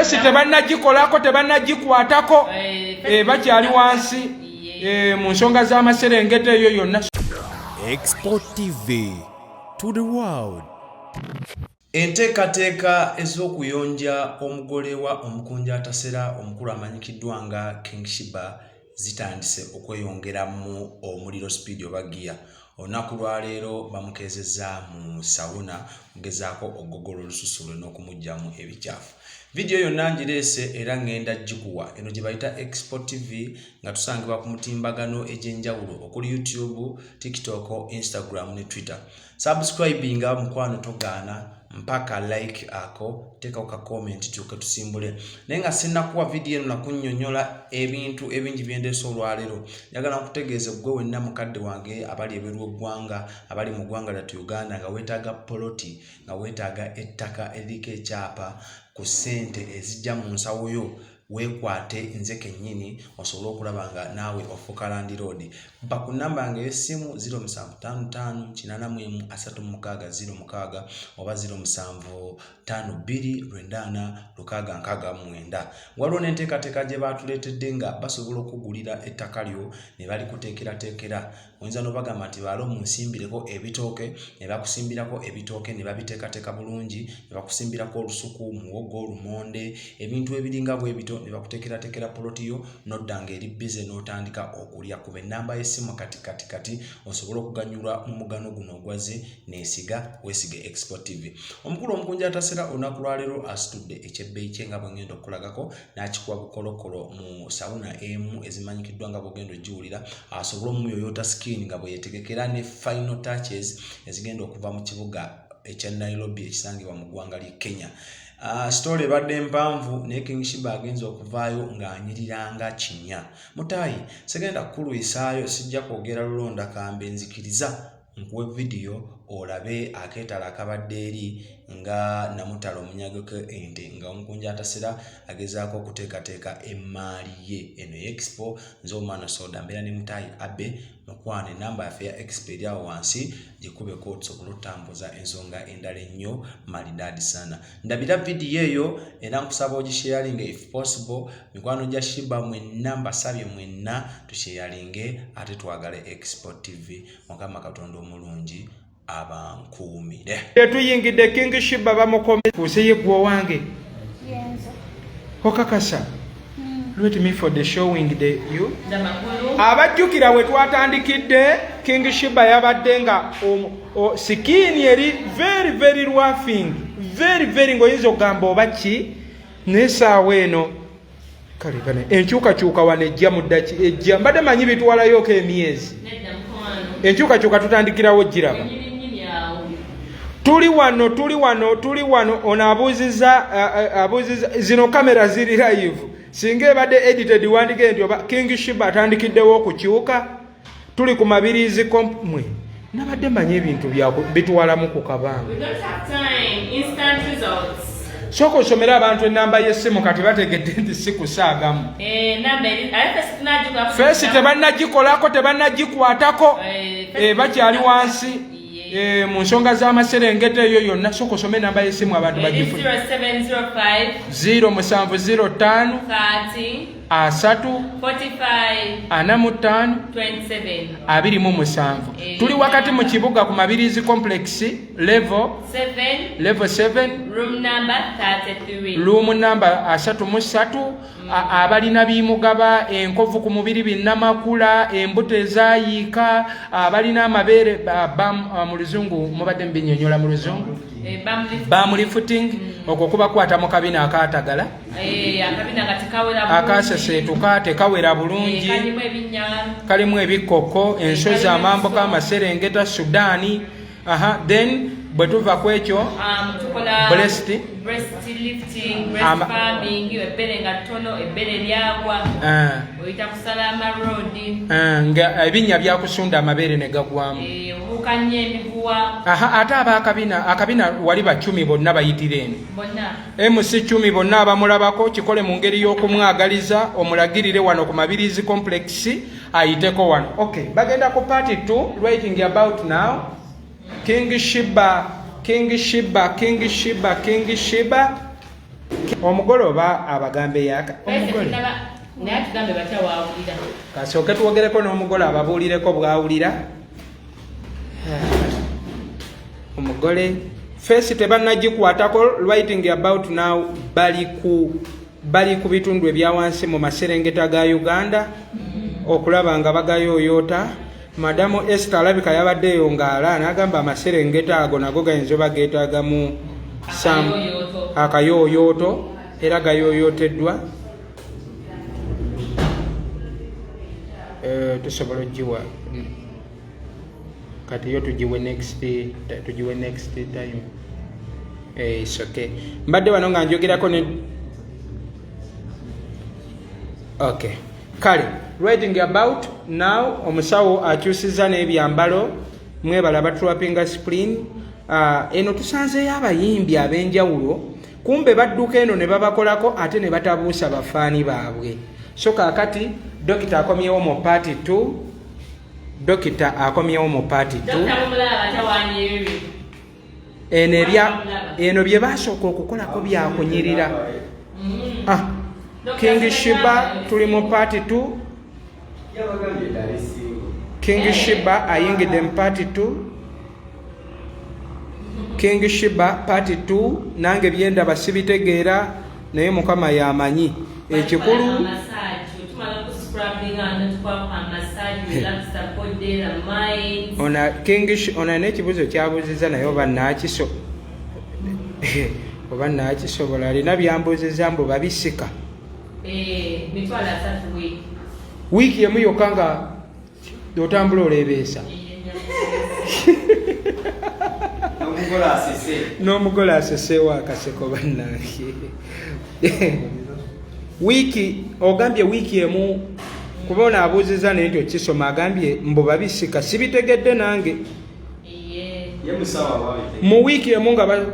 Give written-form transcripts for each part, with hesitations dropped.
Fesi tebannagikolako tebannagikwatako bakyali wansi mu nsonga z'amaserengeta eyo yonna. Export TV to the world. Enteekateeka ez'okuyonja omugole wa omukunjatasera omukulu amanyikiddwa nga King Sheebah zitandise okweyongeramu omuliro speed oba gear. Olunaku lwaleero bamukeezezza mu sawuna mugezaako okugogola olususu lwe n'okumugyamu ebikyafu. Video yonna ngireese era ngenda gikuwa eno gye bayita Export TV nga tusangibwa ku mutimbagano egy'enjawulo okuli YouTube, TikTok, Instagram ne Twitter. Subscribinga mukwano togaana mpaka like ako teka ka comment tuke tusimbule nenga sinnakuwa video eno nakunnyonnyola ebintu ebingi byendeese olwaleero njagala nkutegeeze gwe wenna mukadde wange abali ebweru w'eggwanga abali mu ggwanga lyattu Uganda nga weetaaga poloti nga weetaaga ettaka eriko ekyapa ku ssente ezijja mu nsawo yo weekwate nze kennyini osobola okulaba nga naawe ofuuka Land Road. Mpa ku nnamba yange y'essimu 0755 oba 0752286969. Waliwo n'enteekateeka gye baatuleetedde nga basobola okugulira ettaka lyo ne balikuteekerateekera. Oyinza n'obagamba nti baalo munsimbireko ebitooke ne bakusimbirako ebitooke ne babiteekateeka bulungi ne bakusimbirako olusuku, muwogo, lumonde, ebintu ebiringa bwe bito ne bakuteekerateekera poloti yo n'oddanga eri bize n'otandika okulya. Kuba ennamba y'essimu kati osobola okuganyulwa mu mugano guno ogwaze neesiga weesige Export TV. Omukulu omukunjatasera olunaku lwaleero asitudde ekyebbeeyi kye nga bwe ngenda okukulagako n'akikuwa bukolokolo mu sawuna emu ezimanyikiddwa nga bw'ogenda ogiwulira asobole omumuyooyoota skin nga bwe yeetegekera ne final touches ezigenda okuva mu kibuga ekya Nairobi ekisangibwa mu ggwanga ly'e Kenya. Story badde mpanvu ne King Sheebah agenza okuvaayo ng'anyiriranga kinya. Mutayi segenda kukulwisaayo sijja kwogera lulonda kambe nzikiriza nkuwe video olabe akeetala akabadde eri nga namutala omunyageko ente nga omukunjatasera agezaako okuteekateeka emmaali ye. Eno Expo nze omwana soda mbeera ne Mutayi Abe mukwane namba yaffe ya Expo eri awo wansi gikubeko tusobola otambuza ensonga endala ennyo maridadi sana. Ndabira video eyo era nkusaba ogisharinge if possible. Mikwano gya Sheebah mwenna mbasabye mwenna tusharinge ate twagale Export TV. Mukama Katonda omulungi abankuumire. Tuyingidde King Sheebah bamukomye kuseye gwo wange. Yes. Okakasa. Let me for the showing the you. Abajjukira we twatandikidde King Sheebah yabadde nga sikini eri very rouging. Very ngoyinza okugamba oba ki n'essaawa eno kale bane enkyukakyuka wano ejja muddaki ejja mbadde manyi bitwalayooko emyezi enkyukakyuka tutandikirawo giraba tuli wano ono abuuziza zino kamera ziri live singa ebadde edited wandike nti oba King Sheebah atandikiddewo okukyuka tuli ku mabirizi mwe nabadde manyi ebintu bitwalamu ku kabanga. Soko osomera abantu ennamba y'essimu kati bategedde nti si kusaagamu. Fesi tebannagikolako tebannagikwatako bakyali wansi mu nsonga z'amaserengeta eyo yonna. Soko osome ennamba y'essimu abantu bagifune 0705 asatu 45 27. Tuli wakati mu kibuga ku Mabirizi Complex level 7 room number 33. Abalina bimugaba enkovu ku mubiri binnamakula embuto ezaayiika abalina amabeere mu luzungu mubadde mbinyonyola mu luzungu bamulifting okwo kubakwata mu kabina akaatagala akaseseetuka tekawera bulungi kalimu ebikoko ensozi amambuka amaserengeta Sudaani. Then bwe tuva ku ekyo breast lifting, breast farming, ebbere nga ttono ebbere lyagwa oyita kusalama road nga ebinnya byakusunda amabeere ne gagwamu obukanye emiguwa. Ate akabina wali bacumi bonna bayitire eno MC 10 bonna abamulabako kikole mu ngeri y'okumwagaliza omulagirire wano ku Mabirizi Complex ayiteko wano. Okay, bagenda ku party 2 writing about now King Sheebah omugole oba abagambe yaka omugole naye tugambe batya waawulira kasooke twogereko n'omugole ababuulireko bwawulira omugole fesi tebannagikwatako writing about now bali ku bitundu ebya wansi mu maserengeta ga Uganda okulaba nga bagayooyoota. Madamu Esther alabika yabaddeyo ng'ala n'agamba amaserengeta ago nago gayinza oba geetaagamu akayooyooto era gayooyooteddwa. Tusobola ogiwa kati yo tugiwe next time. It's okay. Mbadde wano nga njogerako ne okay. Kale writing about now omusawo akyusiza n'ebyambalo mwebala batwapinga spleen. Eno tusanzeyo abayimbi ab'enjawulo kumbe badduka eno ne babakolako ate ne batabuusa bafaani baabwe. So kaakati dokita akomyewo mu party 2. Dokita akomyewo mu party 2. Eno bye basooka okukolako byakunyirira. King Sheebah tuli mu party 2. King Sheebah ayingidde mu party 2. King Sheebah party 2 nange byendaba sibitegeera naye Mukama yamanyi ekikulu. Ona n'ekibuzo kyabuuziza naye oba nakisobola alina byambuuziza mbu babisika. Wiiki emu yokka nga otambula oleebeesa n'omugole aseseewo akaseko bannange. Wiiki ogambye wiiki emu kuba ono abuuziza naye nti okisoma agambye mbu babisika sibitegedde nange. Mu wiiki emu nga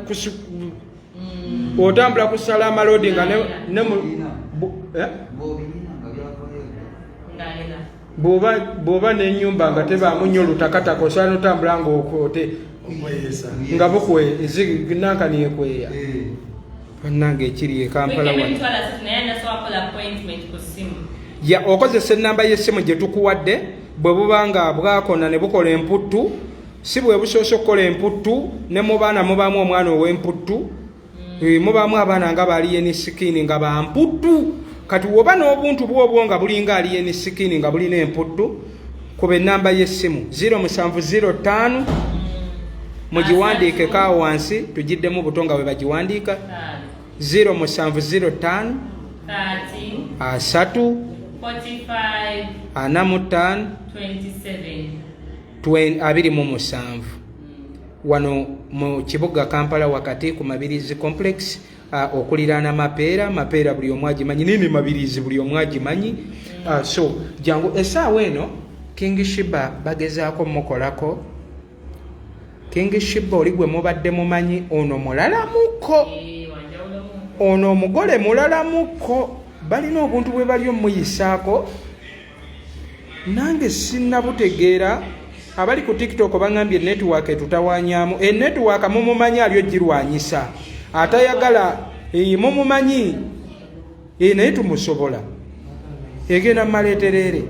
otambula kusala amalodi nga ne bw'oba n'ennyumba nga tebaamu nnyo lutakataka osobola n'otambula ng'okoote nga nankani ekweya bannange ekiri e Kampala okozesa ennamba y'essimu gye tukuwadde bwe buba nga bwakona ne bukola emputtu si bwe busoose okukola emputtu ne mu baana mubaamu omwana ow'emputtu mubaamu abaana nga baaliyeni sikini nga bamputtu. Kati woba n'obuntu bwobwo nga bulinga aliyeni sikini nga bulina emputtu kuba ennamba y'essimu 0705 mugiwandiikeko awo wansi tugiddemu buto nga bwe bagiwandiika 0705 3 45 27 wano mu kibuga Kampala wakati ku Mabirizi complex okuliraana mapeera buli omu agimanyi nini Mabirizi buli omu agimanyi. So jangu essaawa eno King Sheebah bagezaako mukolako. King Sheebah oli gwe mubadde mumanyi ono mulalamuko, ono omugole mulalamuko, balina obuntu bwe bali omuyisaako nange sinnabutegeera. Abali ku TikTok bangambye network etutawanyaamu. Network mumumanyi alyo girwanyisa atayagala mumumanyi naye tumusobola egenda maleeterere.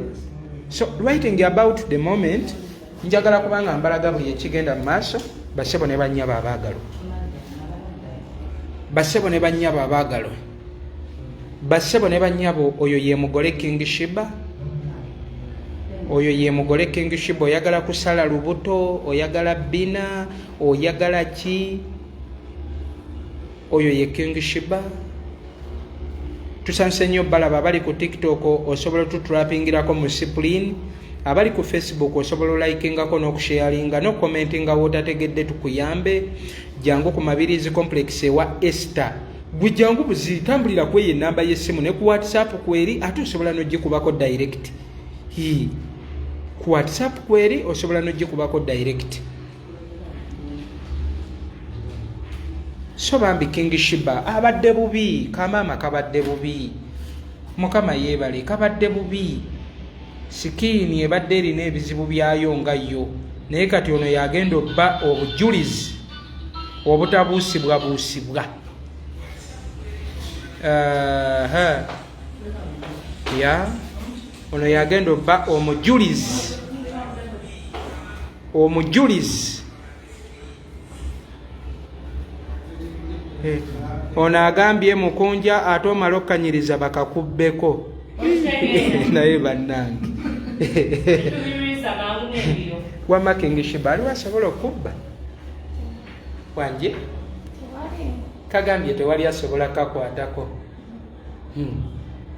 So writing about the moment njagala kubanga mbalaga buli ekigenda mu maaso. Basebo ne bannyaba abaagalo, basebo ne bannyaba abaagalo, basebo ne bannyabo. Oyo ye mugole King Sheebah, oyo ye mugole King Sheebah. Oyagala kusala lubuto, oyagala bina, oyagala ki? Oyo ye King Sheebah. Tusanse nnyo balaba abali ku TikTok osobola tutrapingirako mu spleen. Abali ku Facebook osobola olikingako n'okusharinga n'okomentinga wootategedde tukuyambe. Jangu ku Mabirizi complex ewa Esther. Gwe jangu buzitambulira kweyo ennamba y'essimu ne ku WhatsApp kweri ate osobola n'ogikubako direct. Ku WhatsApp kweri osobola n'ogikubako direct. So bambi King Sheebah abadde bubi, kamaama kabadde bubi, Mukama yeebale kabadde bubi, sikini ebadde erina ebizibu byayo nga yo, naye kati ono yagenda obba obujulizi obutabuusibwa. ya ono yagenda obba omujulizi ono agambye mukunja ate omala okkanyiriza bakakubbeko naye bannange wamma King Sheebah aliwo asobola okubba wanje kagambye tewali asobola kakwatako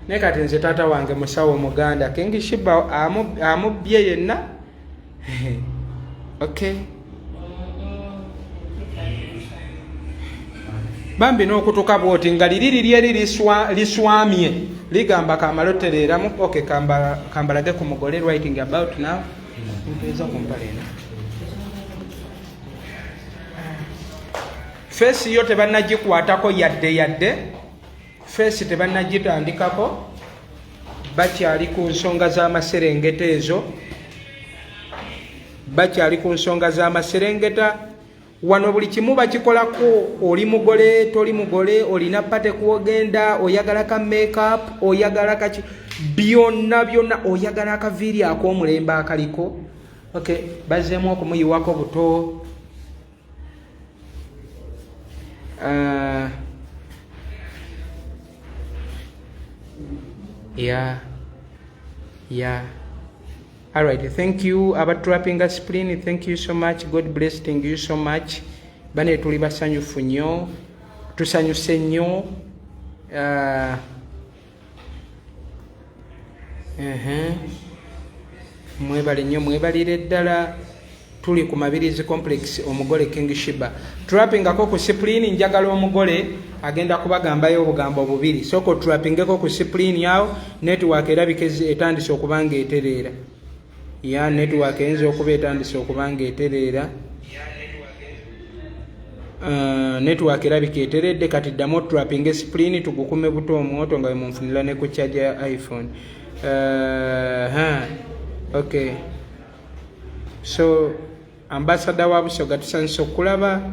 naye kati nze taata wange musawo omuganda King Sheebah amubbye yenna okay bambi n'okutuka bwoti nga liri eri liswamye ligamba kamalotereramu okay kambalage ku mugole writing about now mpeza kumpalena face yo tebannagikwatako yadde face tebannagitandikako bakyali ku nsonga z'amaserengeta ezo wano buli kimu bakikolako oli mugole toli mugole olina pate kuogenda oyagala ka makeup oyagala kaki byonna oyagala akaviiri ak'omulembe akaliko okay bazeemu okumuyiwako buto yeah all right thank you abatrapping a spleen thank you so much god bless thank you so much bane tuli basanyufu nnyo tusanyuse nnyo mwebale nnyo mwebalire ddala tuli ku Mabirizi complex omugole King Sheebah trappingako ku spleen njagala omugole agenda kubagambayo obugambo bubiri soko trappingeko ku spleen yawo network erabika etandise okubanga etereera ya network enzo okuba etandise okubanga etereera network erabika eteredde kati ddamu trapping spleen tugukume buto omwoto nga munfunira ne ku charger ya iPhone okay so ambassador wa Busoga tusanise okulaba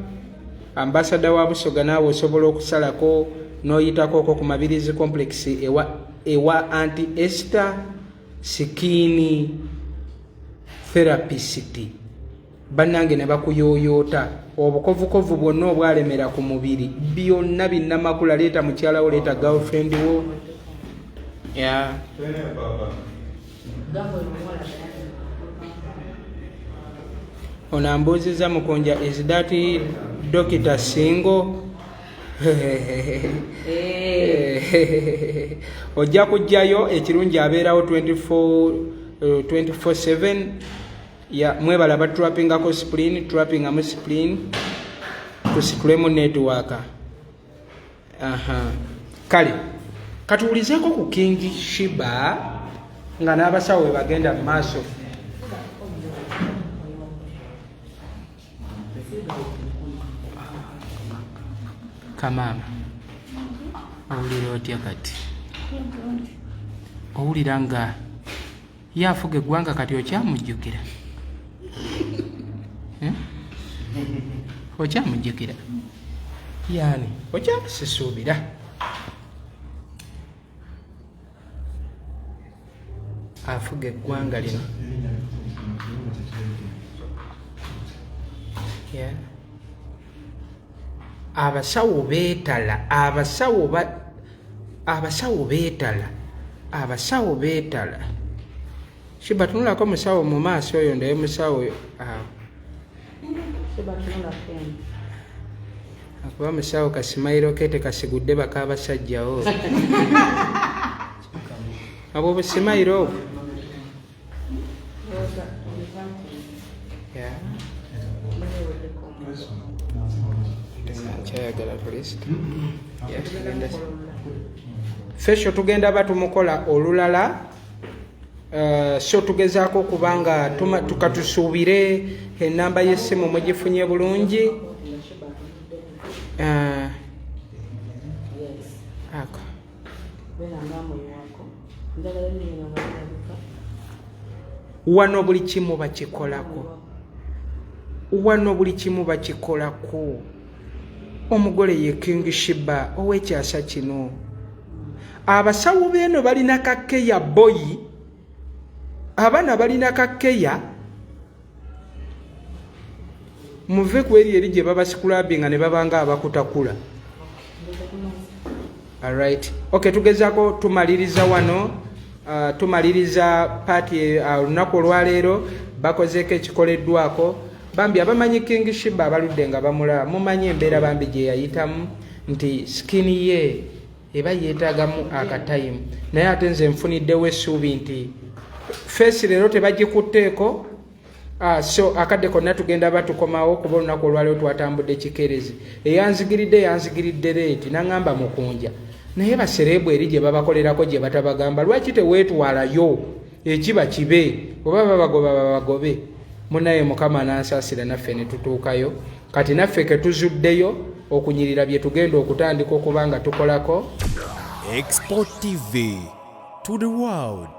ambassador wa Busoga naawe osobola okusalako n'oyitako ku Mabirizi complex ewa anti Esther skin therapist bannange ne bakuyoyoota obukovukovu bwonna obwalemera ku mubiri byonna binnamakula leeta mukyala wo leeta girlfriend wo ono ambuuziza mukonja is that Dr. Singo ojja kujjayo ekirungi abeerawo 24/7 ya mwebala batrappingako spleen trappingamu spleen tusitulemu network kale katuwulizeko ku King Sheebah nga n'abasawo bagenda mu maaso kamama owulira otya kati owulira nga yafuga eggwanga kati okyamujjukira okyamujjukira yani okyamusisuubira afuga eggwanga lino abasawo beetala abasawo beetala Sheebah tunulako musawo mu maaso oyo ndaye musawo akuba musawo kasimayiro ke tekasigudde baka abasajjawo abo busimayiro obwo fesho tugenda batumukola olulala so tugezaako kubanga tukatusuubire enamba y'essimu mugifunye bulungi wano buli kimu bakikolako omugole ye King Sheebah ow'ekyasa kino abasawo b'eno balina kakeya boyi, abaana balina kakeya, muve ku eri gye baba sikulabinga ne babanga abakutakula. Alright. Okay, tugezaako tumaliriza wano. Tumaliriza paati olunaku olwaleero bakozeeko ekikoleddwako. Bambi abamanyi King Sheebah abaludde nga bamulaba mumanyi embeera bambi gye yayitamu nti skini ye eba yeetaagamu akatayimu, naye ate nze nfuniddewo essuubi nti feesi leero tebagikutteeko. So akadde konna tugenda batukomawo kuba olunaku olwaleero twatambudde kikerezi. Eyanzigiridde leeti naŋŋamba mukunja, naye basereebwa eri gye babakolerako gye batabagamba lwaki teweetwalayo ekiba kibe, oba babagoba babagobe. Munaye Mukama n'ansaasira naffe ne tutuukayo. Kati naffe ke tuzuddeyo okunyirira bye tugenda okutandika okuba nga tukolako. Export TV to the world.